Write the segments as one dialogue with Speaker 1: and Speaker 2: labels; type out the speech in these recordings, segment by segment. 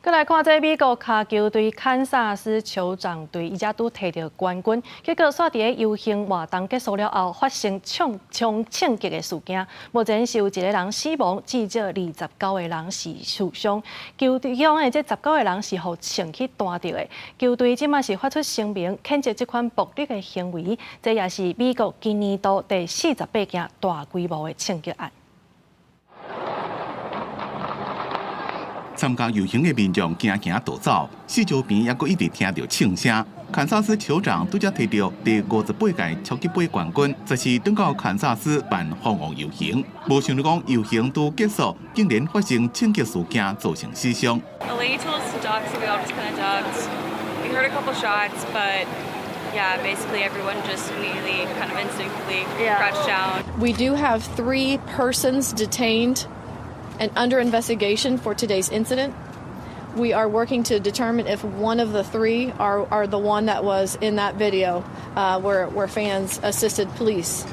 Speaker 1: 再来看这美国卡球队堪萨斯酋长队，伊才拄摕到冠军，结果煞伫游行活动结束了后，发生枪击的事件。目前是有1个人死亡，至少29个人是受伤。球队中的这19个人是互枪去弹到的。球队即马是发出声明，谴责这款暴力的行为，这也是美国今年度第48件大规模的枪击案。
Speaker 2: 参加游行的民众行行逃走，四周边也阁一直听到枪声。堪萨斯酋长拄则摕到第58届超级杯冠军，就是等到堪萨斯办疯狂游行。无想到讲游行都结束，竟然发生枪击事件，造成死伤。
Speaker 3: A lady told us to duck, so we all just kind of ducked. We heard a couple shots, but yeah, basically everyone just immediately kind of instinctively crouched down.
Speaker 4: We do have 3 persons detained and under investigation for today's incident. We are working to determine if one of the 3 are the one that was in that video where fans assisted police.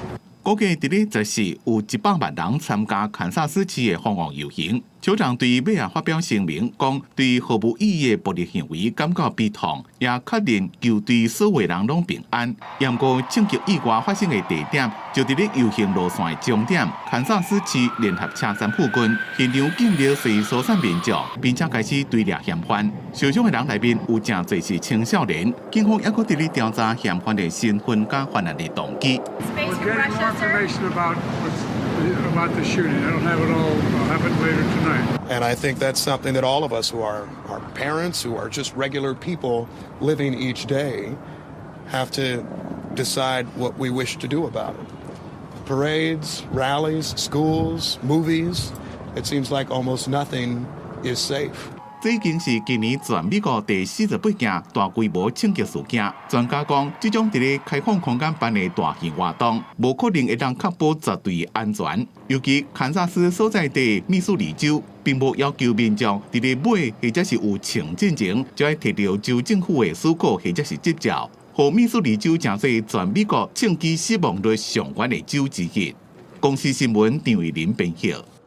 Speaker 2: 估计伫咧14有100万人参加堪萨斯市的疯狂游行。酋长对尾啊发表声明，讲对毫无意义的暴力行为感到悲痛，也确认球队所有人拢平安。不过枪击意外发生的地点就伫咧游行路线的终点堪萨斯市联合车站附近，现场警力随疏散民众，并且开始追掠嫌犯。受伤的人内面有真侪是青少年，警方也搁伫咧调查嫌犯的身份甲犯案的动机。
Speaker 5: About the shooting. I don't have it all. I'll have it later tonight.
Speaker 6: And I think that's something that all of us who are parents, who are just regular people living each day, have to decide what we wish to do about it. Parades, rallies, schools, movies, it seems like almost nothing is safe.
Speaker 2: 这已经是今年全美国第48件大规模枪击事件。专家讲，这种伫咧开放空间办的大型活动，无可能会当确保绝对安全。尤其堪萨斯所在地密苏里州，并无要求民众伫咧买或者是有枪进前，就要摕到州政府的许可或者是执照。互密苏里州成为全美国枪击死亡率上悬的州之一。公司新闻张伟林编写。